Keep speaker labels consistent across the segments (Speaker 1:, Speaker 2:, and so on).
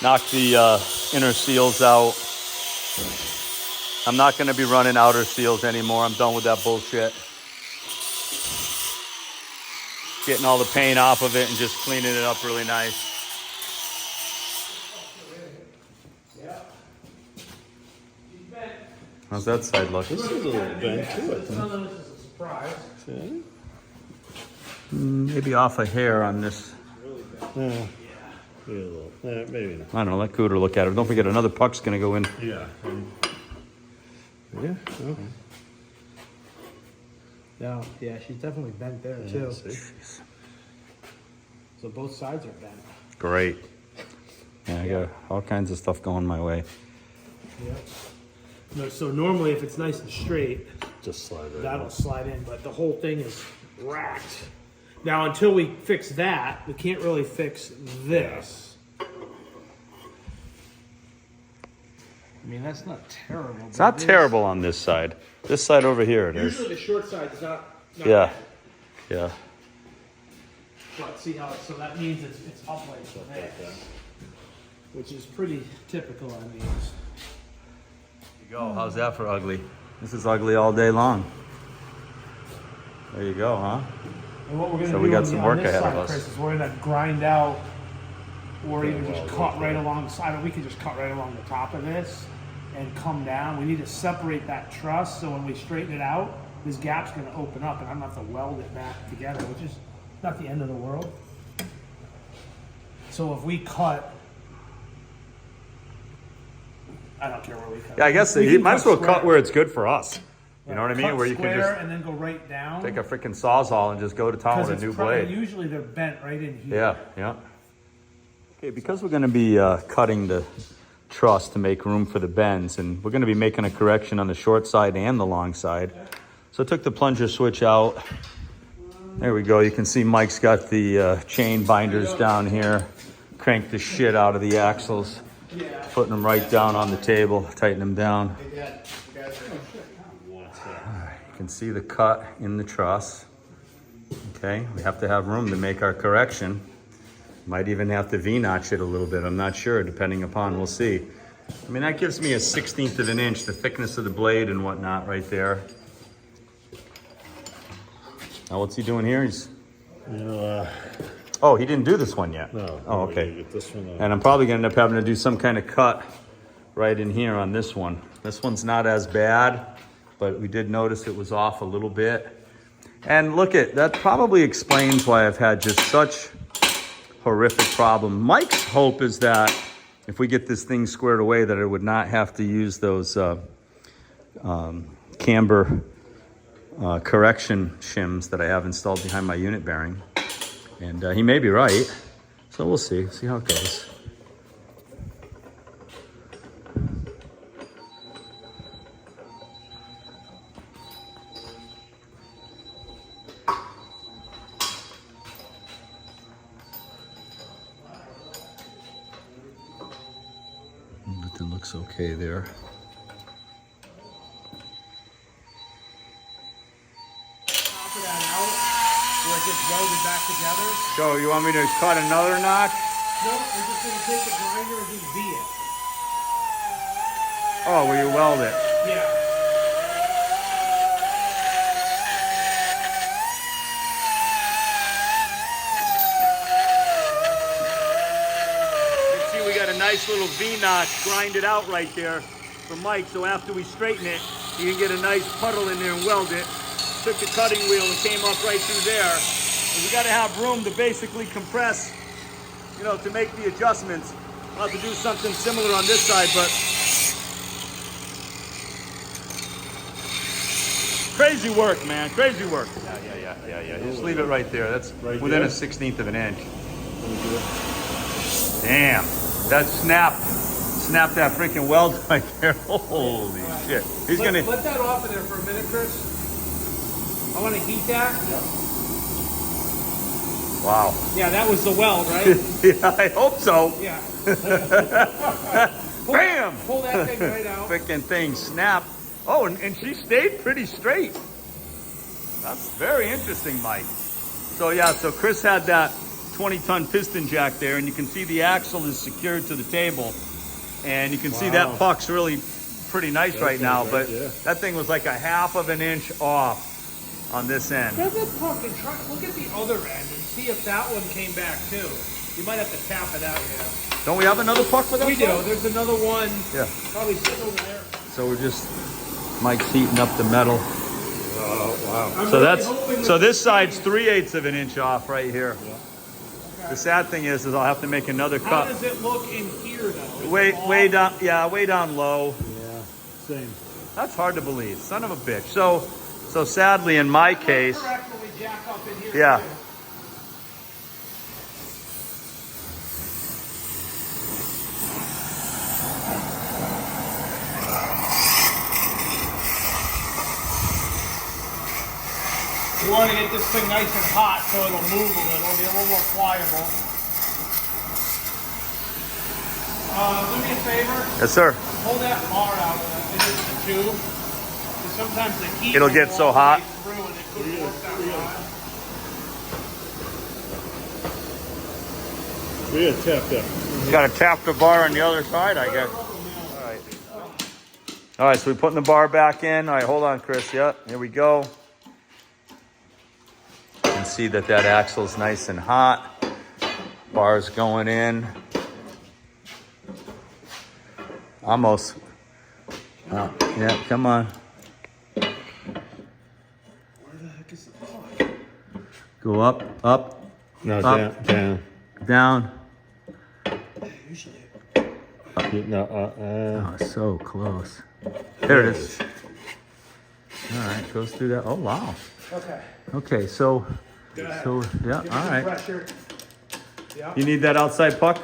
Speaker 1: Knock the inner seals out. I'm not going to be running outer seals anymore. I'm done with that bullshit. Getting all the paint off of it and just cleaning it up really nice. How's that side look?
Speaker 2: This is a little bent too, I think.
Speaker 3: None of this is a surprise.
Speaker 2: See?
Speaker 1: Maybe off a hair on this.
Speaker 2: Yeah. Maybe a little. Maybe not.
Speaker 1: I don't know. Let Cooter look at it. Don't forget another puck's going to go in.
Speaker 2: Yeah. Yeah. Okay.
Speaker 3: No, yeah, she's definitely bent there
Speaker 2: Yeah,
Speaker 3: too.
Speaker 2: see?
Speaker 3: So both sides are bent.
Speaker 1: Great. Yeah, I got all kinds of stuff going my way.
Speaker 3: Yep. No, so normally if it's nice and straight,
Speaker 2: Just slide right
Speaker 3: that'll
Speaker 2: in.
Speaker 3: slide in, but the whole thing is racked. Now, until we fix that, we can't really fix this. I mean, that's not terrible.
Speaker 1: It's not terrible on this side. This side over here it is.
Speaker 3: Usually the short side is not
Speaker 1: Yeah.
Speaker 3: bad.
Speaker 1: Yeah.
Speaker 3: But see how, so that means it's up like this, which is pretty typical on these.
Speaker 1: There you go. How's that for ugly? This is ugly all day long. There you go, huh?
Speaker 3: And what we're going to
Speaker 1: So
Speaker 3: do
Speaker 1: we got
Speaker 3: on
Speaker 1: some
Speaker 3: the-
Speaker 1: work
Speaker 3: on this
Speaker 1: ahead of
Speaker 3: side,
Speaker 1: us.
Speaker 3: Chris, is we're going to grind out, or even just
Speaker 2: well,
Speaker 3: cut right alongside, or we could just cut right along the top of this and come down. We need to separate that truss so when we straighten it out, this gap's going to open up and I'm going to have to weld it back together, which is not the end of the world. So if we cut, I don't care where we cut.
Speaker 1: Yeah, I guess
Speaker 3: We
Speaker 1: you
Speaker 3: can
Speaker 1: might as well
Speaker 3: square.
Speaker 1: cut where it's good for us. You know what I mean?
Speaker 3: Cut
Speaker 1: Where you can
Speaker 3: square
Speaker 1: just
Speaker 3: and then go right down.
Speaker 1: take a freaking sawzall and just go to town with a
Speaker 3: Because
Speaker 1: new
Speaker 3: it's probably,
Speaker 1: blade.
Speaker 3: usually they're bent right in here.
Speaker 1: Yeah, yeah. Okay, because we're going to be cutting the truss to make room for the bends, and we're going to be making a correction on the short side and the long side. So I took the plunger switch out. There we go. You can see Mike's got the chain binders down here. Cranked the shit out of the axles. Putting them right down on the table, tighten them down. You can see the cut in the truss. Okay, we have to have room to make our correction. Might even have to V-notch it a little bit. I'm not sure, depending upon, we'll see. I mean, that gives me a 1/16 of an inch, the thickness of the blade and whatnot right there. Now what's he doing here? He's, oh, he didn't do this one yet.
Speaker 2: No.
Speaker 1: Oh,
Speaker 2: we
Speaker 1: okay.
Speaker 2: get this one out.
Speaker 1: And I'm probably gonna end up having to do some kind of cut right in here on this one. This one's not as bad, but we did notice it was off a little bit. And look at, that probably explains why I've had just such horrific problem. Mike's hope is that if we get this thing squared away, that it would not have to use those camber correction shims that I have installed behind my unit bearing. And he may be right. So we'll see how it goes. Everything looks okay there.
Speaker 3: Top of that out, where it gets welded back together.
Speaker 1: So you want me to cut another notch?
Speaker 3: No, we're just gonna take the grinder and just V it.
Speaker 1: Oh, will you weld it?
Speaker 3: Yeah.
Speaker 1: You can see we got a nice little V-notch grinded out right there for Mike. So after we straighten it, you can get a nice puddle in there and weld it. Took the cutting wheel and came up right through there. And we got to have room to basically compress, you know, to make the adjustments. I'll have to do something similar on this side, but crazy work, man. Crazy work. Yeah. Just leave it right there. That's
Speaker 2: Right
Speaker 1: within
Speaker 2: there?
Speaker 1: a 1/16 of an inch. Damn. That snapped that freaking weld right there. Holy shit. He's gonna.
Speaker 3: Let that off of there for a minute, Chris. I want to heat that.
Speaker 1: Wow.
Speaker 3: Yeah, that was the weld, right?
Speaker 1: Yeah, I hope so.
Speaker 3: Yeah.
Speaker 1: Bam!
Speaker 3: Pull that thing right out.
Speaker 1: Freaking thing snapped. Oh, and she stayed pretty straight. That's very interesting, Mike. So yeah, so Chris had that 20-ton piston jack there, and you can see the axle is secured to the table. And you can see that puck's really pretty nice right now, but that thing was like a 1/2 of an inch off on this end.
Speaker 3: Grab that puck and try, look at the other end and see if that one came back too. You might have to tap it out, yeah.
Speaker 1: Don't we have another puck for that?
Speaker 3: We do. There's another one.
Speaker 1: Yeah.
Speaker 3: Probably sitting over there.
Speaker 1: So we're just, Mike's heating up the metal.
Speaker 2: Oh, wow.
Speaker 1: So this side's 3/8 of an inch off right here. Yeah. Okay. The sad thing is I'll have to make another cut.
Speaker 3: How does it look in here though?
Speaker 1: Way down, yeah, way down low.
Speaker 2: Yeah, same.
Speaker 1: That's hard to believe. Son of a bitch. So sadly in my case,
Speaker 3: correct when we jack up in here
Speaker 1: yeah.
Speaker 3: Too. We want to get this thing nice and hot so it'll move a little, be a little more pliable. Do me a favor.
Speaker 1: Yes, sir.
Speaker 3: Pull that bar out of the tube. Because sometimes the heat
Speaker 1: It'll get so hot.
Speaker 3: through and it couldn't work that well.
Speaker 2: We gotta tap that.
Speaker 1: You gotta tap the bar on the other side, I guess. All right, so we're putting the bar back in. All right, hold on, Chris. Yep, here we go. You can see that axle's nice and hot. Bar's going in. Almost. Yeah, come on.
Speaker 3: Where the heck is the puck?
Speaker 1: Go up, up,
Speaker 2: No,
Speaker 1: up,
Speaker 2: down.
Speaker 1: down.
Speaker 3: Usually.
Speaker 2: No,
Speaker 1: Oh, so close. There it is. All right, goes through that. Oh, wow.
Speaker 3: Okay.
Speaker 1: Okay, so yeah,
Speaker 3: Give me
Speaker 1: all
Speaker 3: some
Speaker 1: right.
Speaker 3: pressure. Yeah.
Speaker 1: You need that outside puck?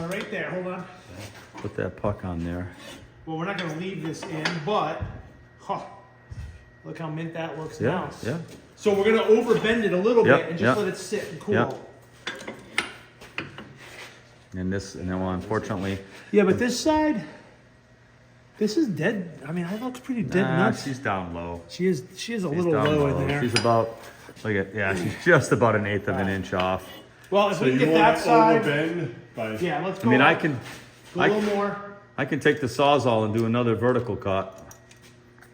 Speaker 3: Right there. Hold on.
Speaker 1: Put that puck on there.
Speaker 3: Well, we're not going to leave this in, but look how mint that looks
Speaker 1: Yeah,
Speaker 3: now.
Speaker 1: yeah.
Speaker 3: So we're going to overbend it a little
Speaker 1: Yep,
Speaker 3: bit and just
Speaker 1: yep.
Speaker 3: let it sit and cool.
Speaker 1: Yep. And then well, unfortunately,
Speaker 3: Yeah, but this side, this is dead. I mean, that looks pretty dead nuts.
Speaker 1: she's down low.
Speaker 3: She is a
Speaker 1: She's
Speaker 3: little
Speaker 1: down
Speaker 3: low in there.
Speaker 1: She's about, she's just about 1/8 of an inch off.
Speaker 3: Well, if
Speaker 2: So
Speaker 3: we
Speaker 2: you
Speaker 3: can get
Speaker 2: want
Speaker 3: that
Speaker 2: to
Speaker 3: side,
Speaker 2: overbend by...
Speaker 3: yeah, let's
Speaker 1: I
Speaker 3: go.
Speaker 1: mean,
Speaker 3: up.
Speaker 1: I can,
Speaker 3: Go a little more.
Speaker 1: I can take the Sawzall and do another vertical cut.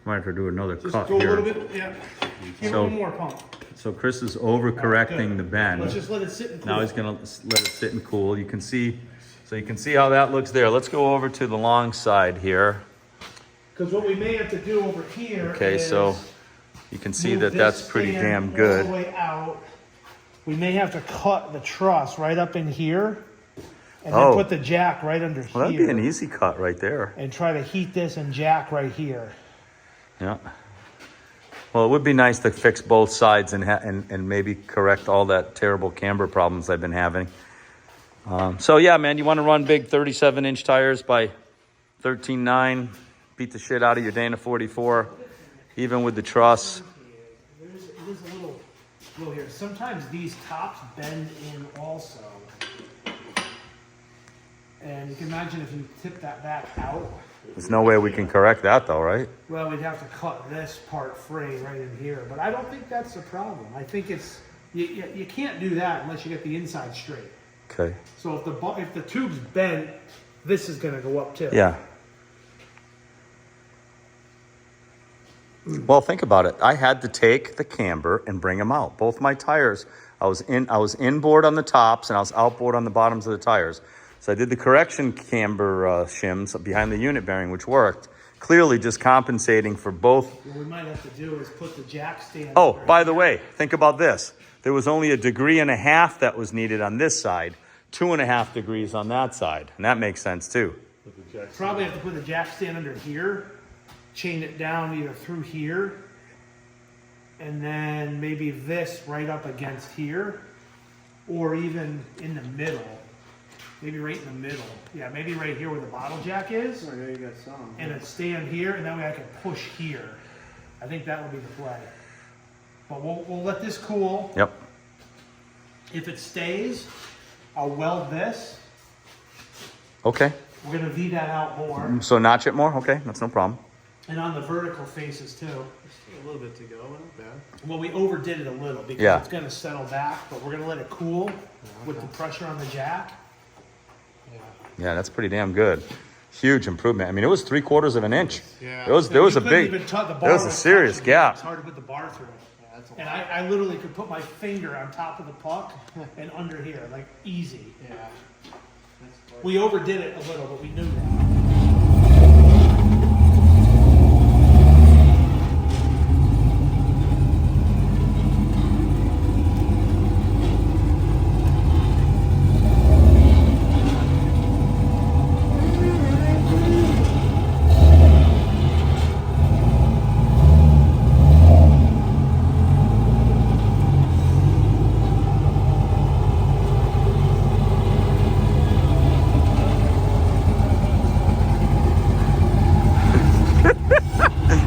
Speaker 1: Might have to do another
Speaker 3: Just
Speaker 1: cut
Speaker 3: go a
Speaker 1: here.
Speaker 3: little bit. Yeah. Give it
Speaker 1: So-
Speaker 3: one more pump.
Speaker 1: So Chris is overcorrecting the bend.
Speaker 3: Let's just let it sit and cool.
Speaker 1: Now he's gonna let it sit and cool. You can see how that looks there. Let's go over to the long side here.
Speaker 3: Because what we may have to do over here
Speaker 1: Okay,
Speaker 3: is
Speaker 1: so you can see
Speaker 3: move
Speaker 1: that
Speaker 3: this
Speaker 1: that's pretty
Speaker 3: stand
Speaker 1: damn
Speaker 3: all
Speaker 1: good.
Speaker 3: the way out. We may have to cut the truss right up in here and then
Speaker 1: Oh.
Speaker 3: put the jack right under
Speaker 1: Well, that'd
Speaker 3: here
Speaker 1: be an easy cut right there.
Speaker 3: and try to heat this and jack right here.
Speaker 1: Yeah. Well, it would be nice to fix both sides and maybe correct all that terrible camber problems I've been having. So yeah, man, you want to run big 37-inch tires by 13.9, beat the shit out of your Dana 44, even with the truss.
Speaker 3: It is a little here. Sometimes these tops bend in also. And you can imagine if you tip that back out.
Speaker 1: There's no way we can correct that though, right?
Speaker 3: Well, we'd have to cut this part free right in here. But I don't think that's the problem. I think it's, you can't do that unless you get the inside straight.
Speaker 1: Okay.
Speaker 3: So if the tube's bent, this is going to go up too.
Speaker 1: Yeah. Well, think about it. I had to take the camber and bring them out. Both my tires, I was inboard on the tops and I was outboard on the bottoms of the tires. So I did the correction camber shims behind the unit bearing, which worked. Clearly just compensating for both.
Speaker 3: What we might have to do is put the jack stand.
Speaker 1: Oh,
Speaker 3: over
Speaker 1: by
Speaker 3: here.
Speaker 1: the way, think about this. There was only 1.5 degrees that was needed on this side, 2.5 degrees on that side. And that makes sense too.
Speaker 3: Probably have to put the jack stand under here, chain it down either through here, and then maybe this right up against here, or even in the middle. Maybe right in the middle. Yeah, maybe right here where the bottle jack is.
Speaker 4: Oh, there you got some.
Speaker 3: And it stand here, and that way I can push here. I think that would be the play. But we'll let this cool.
Speaker 1: Yep.
Speaker 3: If it stays, I'll weld this.
Speaker 1: Okay.
Speaker 3: We're gonna V that out more.
Speaker 1: So notch it more? Okay, that's no problem.
Speaker 3: And on the vertical faces too.
Speaker 2: A little bit to go, not bad.
Speaker 3: Well, we overdid it a little because
Speaker 1: Yeah.
Speaker 3: it's going to settle back, but we're going to let it cool with the pressure on the jack.
Speaker 2: Yeah.
Speaker 1: Yeah, that's pretty damn good. Huge improvement. I mean, it was 3/4 of an inch.
Speaker 2: Yeah.
Speaker 1: There was
Speaker 3: You
Speaker 1: a
Speaker 3: couldn't
Speaker 1: big,
Speaker 3: even the bar
Speaker 1: there was a
Speaker 3: was
Speaker 1: serious
Speaker 3: touching.
Speaker 1: gap.
Speaker 3: It's hard to put the bar through.
Speaker 2: Yeah, that's a
Speaker 3: And
Speaker 2: lot.
Speaker 3: I literally could put my finger on top of the puck and under here, like easy.
Speaker 2: Yeah. That's great.
Speaker 3: We overdid it a little, but we knew that.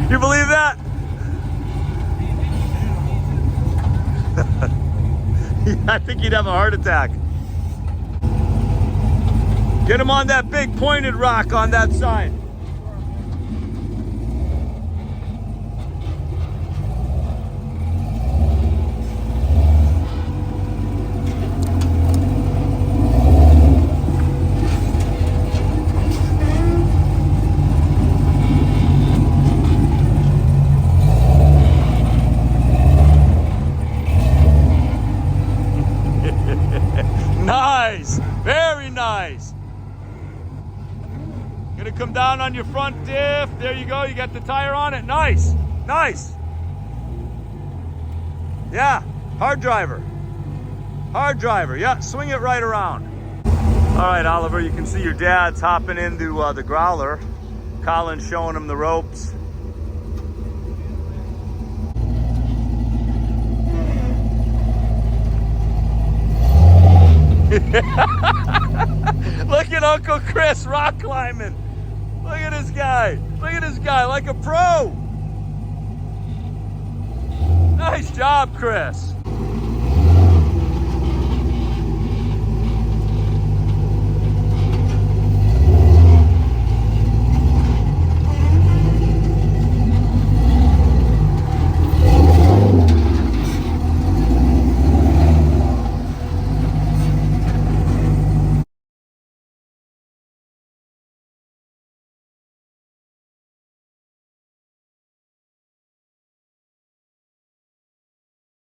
Speaker 1: You believe that? I think he'd have a heart attack. Get him on that big pointed rock on that side. Nice, very nice. Gonna come down on your front diff. There you go, you got the tire on it. Nice, nice. Yeah, hard driver. Hard driver, yeah, swing it right around. All right, Oliver, you can see your dad's hopping into the growler. Colin's showing him the ropes. Look at Uncle Chris rock climbing. Look at this guy. Look at this guy, like a pro. Nice job, Chris.